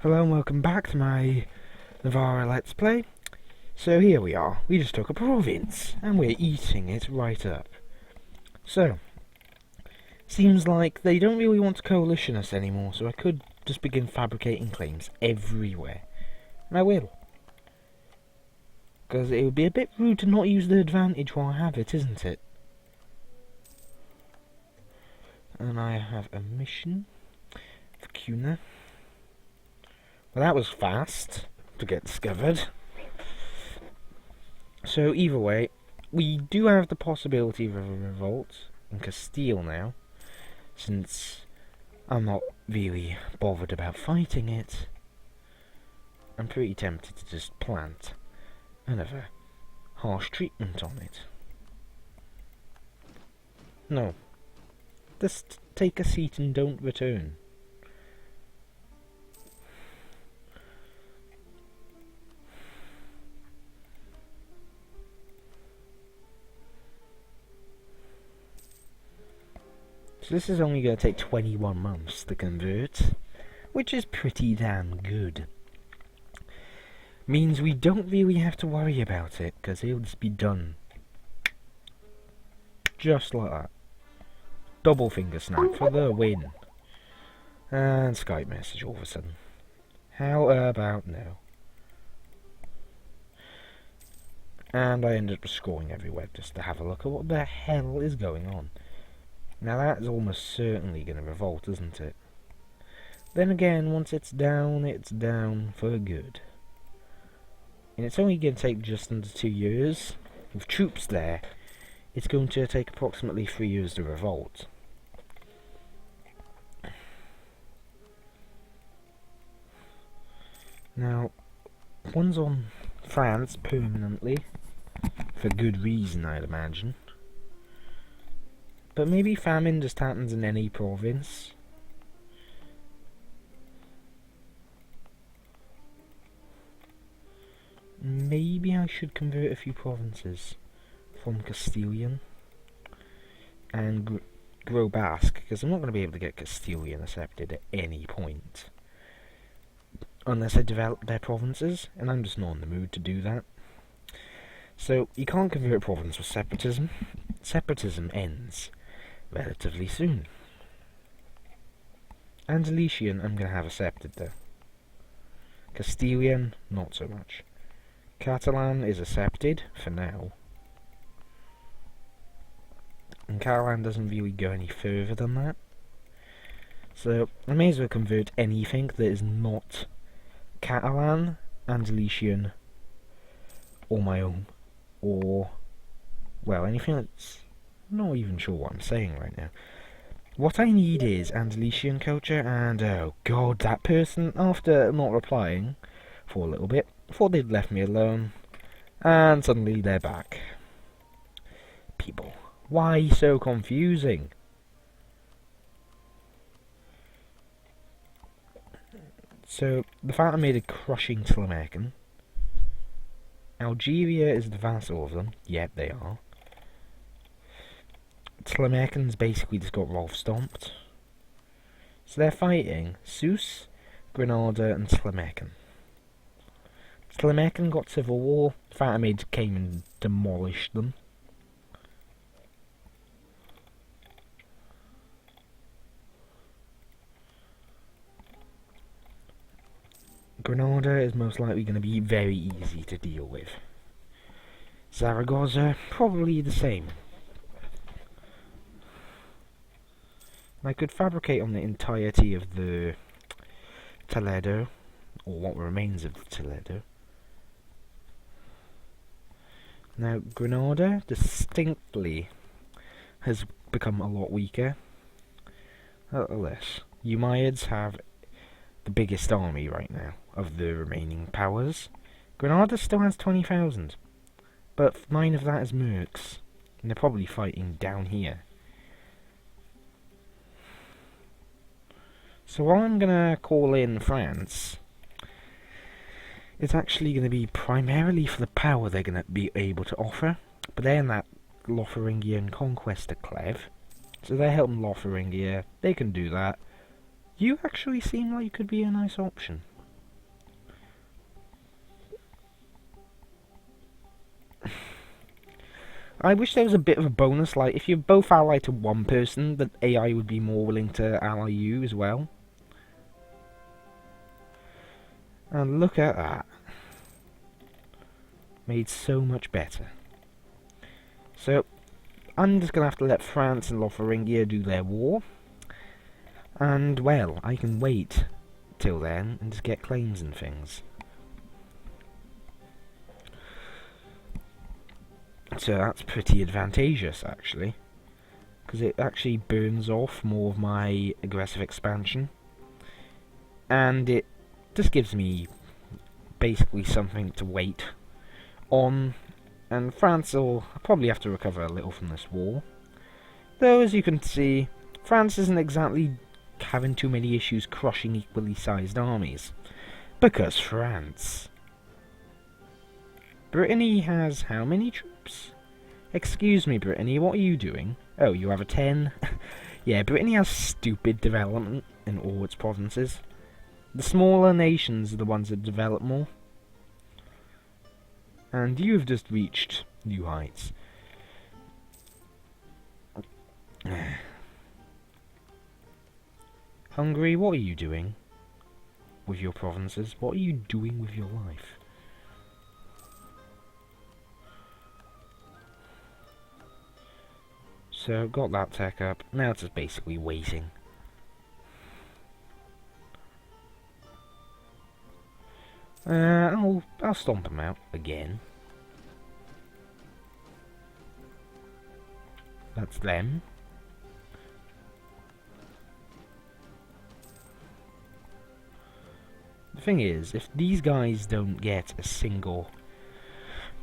Hello and welcome back to my Navarra Let's Play. So here we are, we just took a province and we're eating it right up. So, seems like they don't really want to coalition us anymore, so I could just begin fabricating claims everywhere. And I will. Because it would be a bit rude to not use the advantage while I have it, isn't it? And I have a mission for Cuna. Well, that was fast to get discovered. So either way, we do have the possibility of a revolt in Castile now, since I'm not really bothered about fighting it. I'm pretty tempted to just plant another harsh treatment on it. No. Just take a seat and don't return. So this is only going to take 21 months to convert, which is pretty damn good. Means we don't really have to worry about it, because it'll just be done. Just like that. Double finger snap for the win. And Skype message all of a sudden. How about no? And I ended up scrolling everywhere just to have a look at what the hell is going on. Now that is almost certainly going to revolt, isn't it? Then again, once it's down for good. And it's only going to take just under 2 years. With troops there, it's going to take approximately 3 years to revolt. Now, one's on France permanently. For good reason, I'd imagine. But maybe famine just happens in any province. Maybe I should convert a few provinces from Castilian and grow Basque, because I'm not going to be able to get Castilian accepted at any point. Unless I develop their provinces, and I'm just not in the mood to do that. So, you can't convert a province with separatism. Separatism ends relatively soon. Andalusian I'm going to have accepted though. Castilian, not so much. Catalan is accepted for now. And Catalan doesn't really go any further than that. So I may as well convert anything that is not Catalan, Andalusian, or my own. Or, well, anything that's... I'm not even sure what I'm saying right now. What I need is Andalusian culture, and oh god, that person, after not replying for a little bit, thought they'd left me alone, and suddenly they're back. People, why so confusing? So, the fact I made a crushing Tlamacan. Algeria is the vassal of them. Yep, they are. Tlamacans basically just got Rolf stomped. So they're fighting Sus, Granada, and Tlamacan. Tlamacan got civil war. Fatimid came and demolished them. Granada is most likely going to be very easy to deal with. Zaragoza, probably the same. I could fabricate on the entirety of the Toledo, or what remains of Toledo. Now, Granada distinctly has become a lot weaker. Nevertheless, Umayyads have the biggest army right now of the remaining powers. Granada still has 20,000, but 9 of that is mercs, and they're probably fighting down here. So while I'm gonna call in France, it's actually gonna be primarily for the power they're gonna be able to offer, but they're in that Lotharingian conquest Clev, so they're helping Lotharingia, they can do that. You actually seem like you could be a nice option. I wish there was a bit of a bonus, like if you're both allied to one person, the AI would be more willing to ally you as well. And look at that. Made so much better. So, I'm just going to have to let France and Lotharingia do their war. And, well, I can wait till then and just get claims and things. So that's pretty advantageous, actually. Because it actually burns off more of my aggressive expansion. And it just gives me basically something to wait on. And France will probably have to recover a little from this war. Though, as you can see, France isn't exactly having too many issues crushing equally sized armies. Because France. Brittany has how many troops? Excuse me, Brittany, what are you doing? Oh, you have a 10? Yeah, Brittany has stupid development in all its provinces. The smaller nations are the ones that develop more. And you've just reached new heights. Hungary, what are you doing with your provinces? What are you doing with your life? So, got that tech up. Now it's just basically waiting. I'll stomp them out again. That's them. The thing is, if these guys don't get a single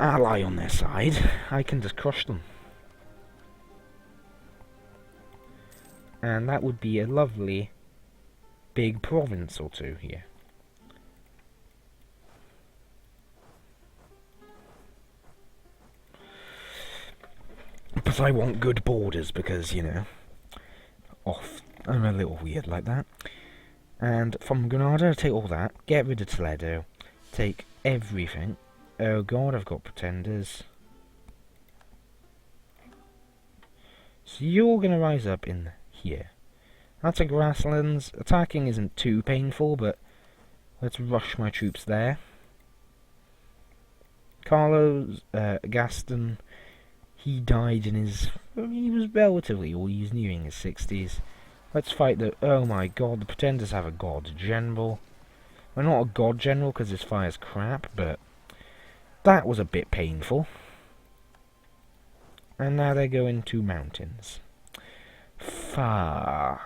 ally on their side, I can just crush them. And that would be a lovely big province or two here. But I want good borders because, you know, I'm a little weird like that. And from Granada, take all that, get rid of Toledo, take everything. Oh god, I've got pretenders. So you're going to rise up in here. That's a grasslands. Attacking isn't too painful, but let's rush my troops there. Carlos Gaston, he died in his... he was relatively old, he was nearing his 60s. Let's fight the... oh my god, the Pretenders have a god general. Well, not a god general because his fire's crap, but that was a bit painful. And now they're going to mountains. Fuck.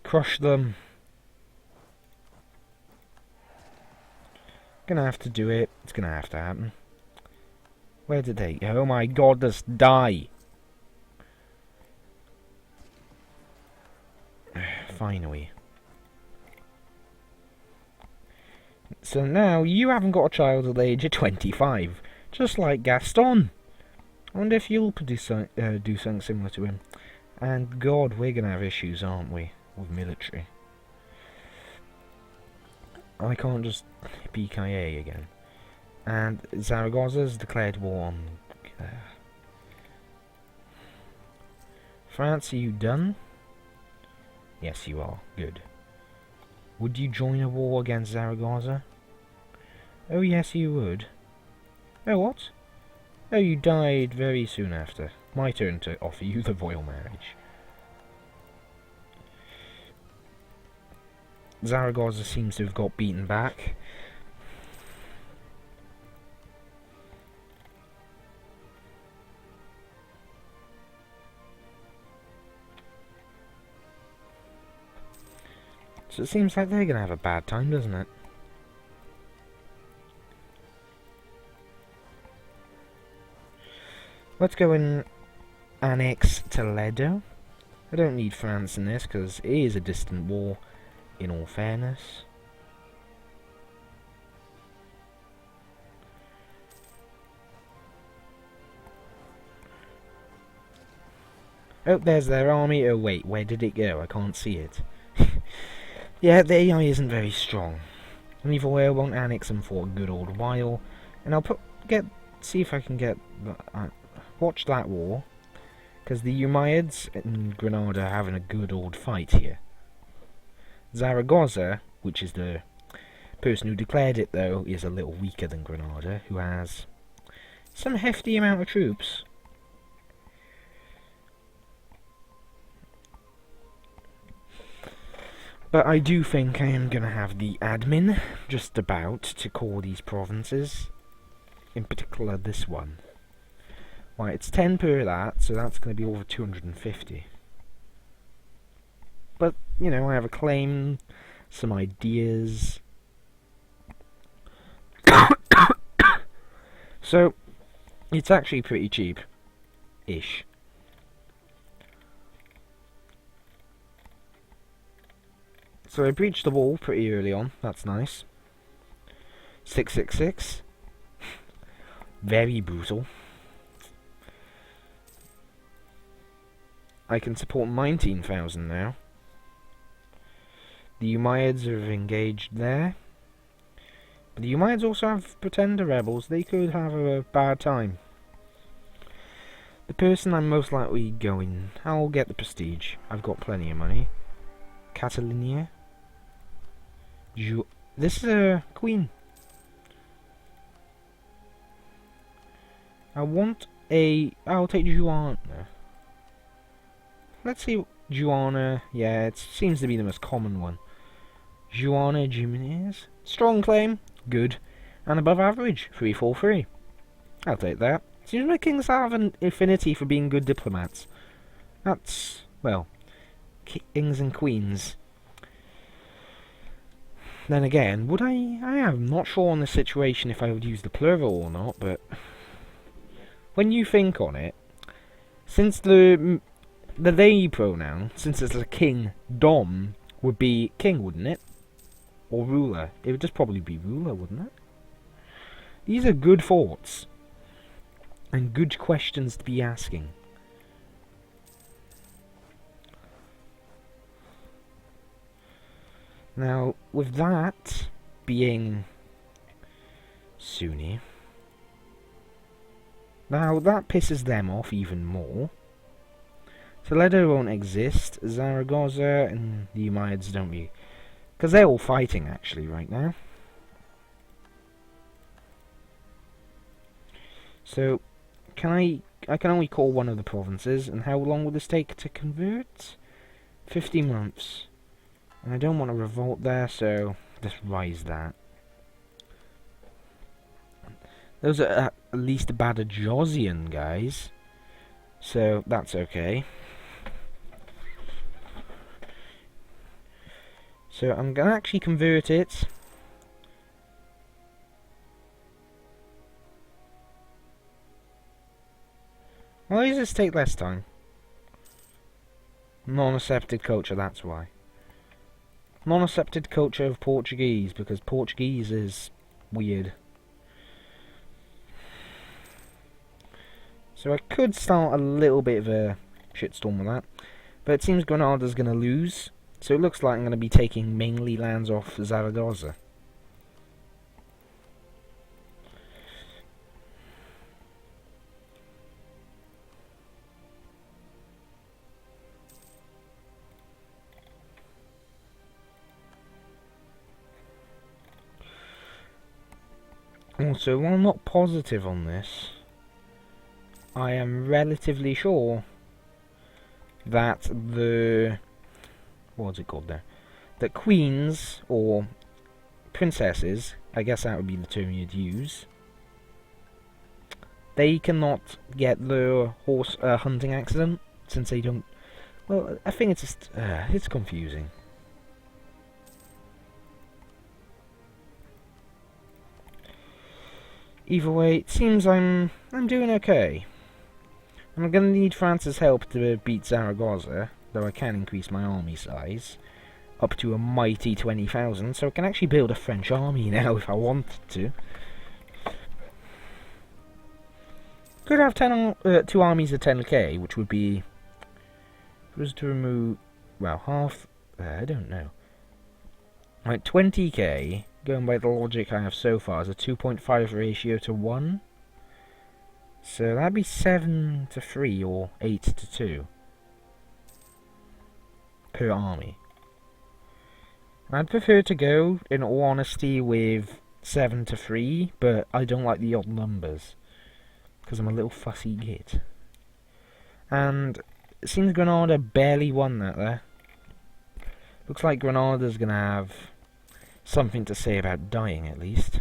Crush them. Gonna have to do it. It's gonna have to happen. Where did they... oh my god, just die. Finally. So now, you haven't got a child at the age of 25. Just like Gaston. I wonder if you'll do something similar to him. And god, we're gonna have issues, aren't we? With military. I can't just BKA again. And Zaragoza's declared war on... France, are you done? Yes, you are. Good. Would you join a war against Zaragoza? Oh, yes, you would. Oh, what? Oh, you died very soon after. My turn to offer you the royal marriage. Zaragoza seems to have got beaten back. So it seems like they're going to have a bad time, doesn't it? Let's go and annex Toledo. I don't need France in this because it is a distant war, in all fairness. Oh, there's their army. Oh wait, where did it go? I can't see it. Yeah, the AI isn't very strong. Leave Oil won't annex them for a good old while, and I'll get see if I can get... watch that war. Because the Umayyads and Granada are having a good old fight here. Zaragoza, which is the person who declared it, though, is a little weaker than Granada, who has some hefty amount of troops. But I do think I am going to have the admin just about to call these provinces. In particular, this one. Right, it's 10 per that, so that's going to be over 250. But, you know, I have a claim, some ideas. So, it's actually pretty cheap-ish. So I breached the wall pretty early on, that's nice. 666. Very brutal. I can support 19,000 now. The Umayyads are engaged there. But the Umayyads also have pretender rebels. They could have a bad time. The person I'm most likely going... I'll get the prestige. I've got plenty of money. Catalonia. This is a queen. I'll take Juana. Let's see. Juana. Yeah, it seems to be the most common one. Juana Jimenez. Strong claim. Good. And above average. 343. I'll take that. Seems my kings have an affinity for being good diplomats. That's, well, kings and queens. Then again, would I am not sure on the situation if I would use the plural or not, but when you think on it, since the they pronoun, since it's a king, dom, would be king, wouldn't it? Or ruler. It would just probably be ruler, wouldn't it? These are good thoughts. And good questions to be asking. Now, with that being Sunni, now that pisses them off even more. Toledo won't exist. Zaragoza and the Umayyads don't be, because they're all fighting actually right now. So, I can only call one of the provinces, and how long will this take to convert? 50 months. And I don't want to revolt there, so just rise that. Those are at least Badajozian guys, so that's okay. So I'm gonna actually convert it. Why does this take less time? Non-accepted culture, that's why. Non-accepted culture of Portuguese, because Portuguese is weird. So I could start a little bit of a shitstorm with that. But it seems Granada's going to lose. So it looks like I'm going to be taking mainly lands off Zaragoza. Also, while I'm not positive on this, I am relatively sure that what's it called there? That queens, or princesses, I guess that would be the term you'd use, they cannot get the horse hunting accident, since they don't... Well, I think it's just... it's confusing. Either way, it seems I'm doing okay. I'm going to need France's help to beat Zaragoza, though I can increase my army size up to a mighty 20,000, so I can actually build a French army now if I wanted to. Could have 2 armies of 10k, which would be... If it was to remove... well, half... I don't know. Right, 20k... Going by the logic I have so far, is a 2.5 ratio to 1. So that'd be 7-3 or 8-2 per army. I'd prefer to go, in all honesty, with 7-3, but I don't like the odd numbers because I'm a little fussy git. And it seems Granada barely won that there. Looks like Granada's gonna have something to say about dying, at least.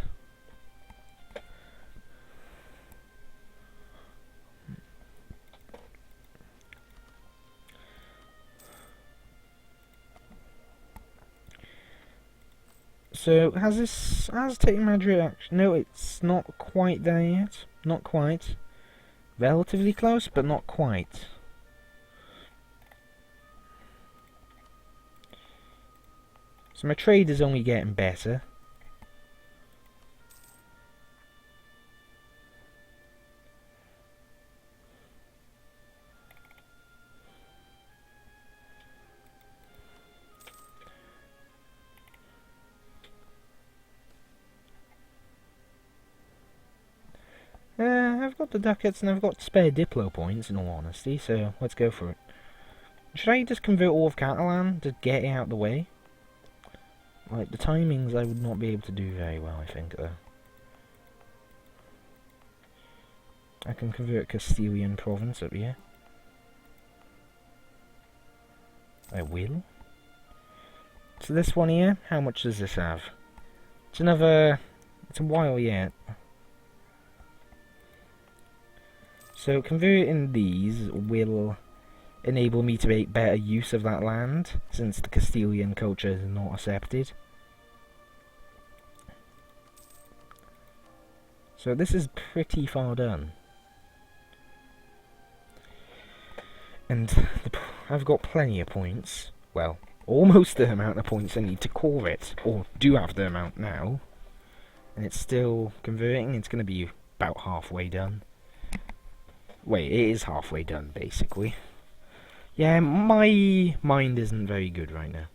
So, has taken Madrid action? No, it's not quite there yet. Not quite. Relatively close, but not quite. So my trade is only getting better. I've got the ducats and I've got spare Diplo points, in all honesty, so let's go for it. Should I just convert all of Catalan to get it out of the way? Like, the timings I would not be able to do very well, I think, though. I can convert Castilian province up here. I will. So this one here, how much does this have? It's a while yet. So converting these will enable me to make better use of that land, since the Castilian culture is not accepted. So this is pretty far done. And I've got plenty of points. Well, almost the amount of points I need to core it, or do have the amount now. And it's still converting, it's going to be about halfway done. Wait, it is halfway done, basically. Yeah, my mind isn't very good right now.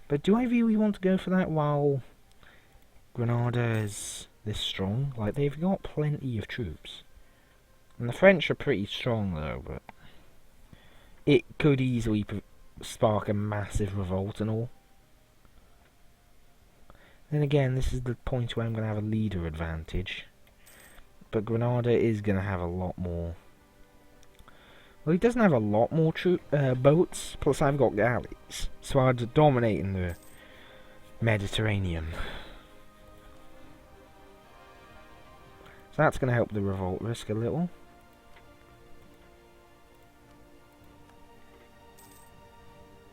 But do I really want to go for that while Granada is this strong? Like, they've got plenty of troops. And the French are pretty strong, though, but it could easily spark a massive revolt and all. Then again, this is the point where I'm going to have a leader advantage. But Granada is going to have a lot more. Well, he doesn't have a lot more boats, plus I've got galleys. So I'd dominate in the Mediterranean. So that's going to help the revolt risk a little.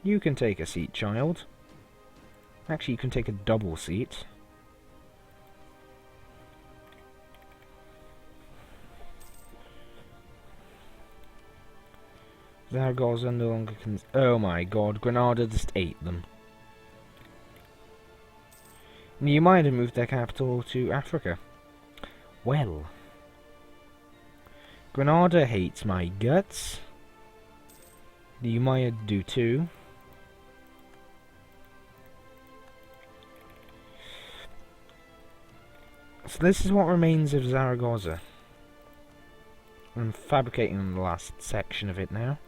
You can take a seat, child. Actually, you can take a double seat. Zaragoza no longer can. Oh my god, Granada just ate them. You might have moved their capital to Africa. Well, Granada hates my guts. The Umayyad do too. So this is what remains of Zaragoza. I'm fabricating the last section of it now.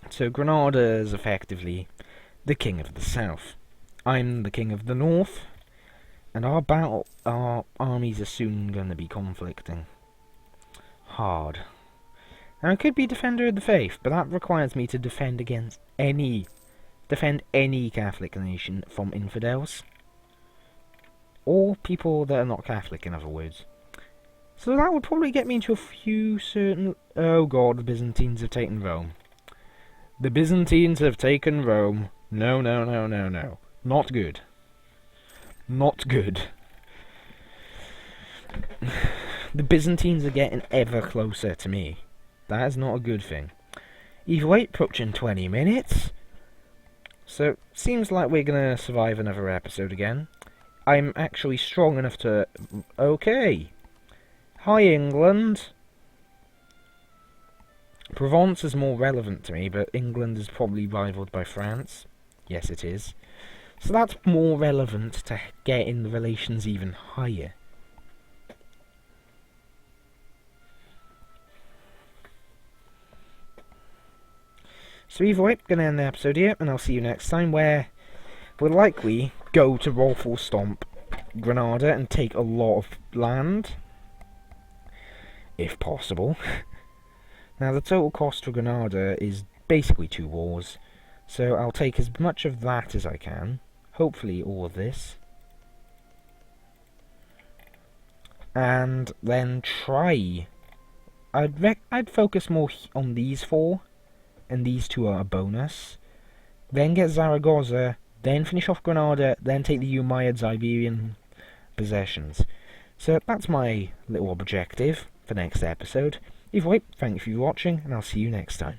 So Granada is effectively the king of the south. I'm the king of the north, and our armies are soon going to be conflicting hard. Now I could be defender of the faith, but that requires me to defend any Catholic nation from infidels, or people that are not Catholic, in other words. So that would probably get me into a few certain. Oh god, the Byzantines have taken Rome. The Byzantines have taken Rome. No, no, no, no, no. Not good. Not good. The Byzantines are getting ever closer to me. That is not a good thing. EUIV approaching 20 minutes. So, seems like we're going to survive another episode again. I'm actually strong enough to. Okay. Hi, England. Provence is more relevant to me, but England is probably rivaled by France. Yes, it is. So that's more relevant to getting the relations even higher. So either way, going to end the episode here, and I'll see you next time, where we'll likely go to roll full stomp Granada and take a lot of land, if possible. Now the total cost for Granada is basically 2 wars, so I'll take as much of that as I can, hopefully all of this, and then try. I'd focus more on these 4, and these 2 are a bonus, then get Zaragoza, then finish off Granada, then take the Umayyads' Iberian possessions. So that's my little objective for next episode. Either way, thank you for watching, and I'll see you next time.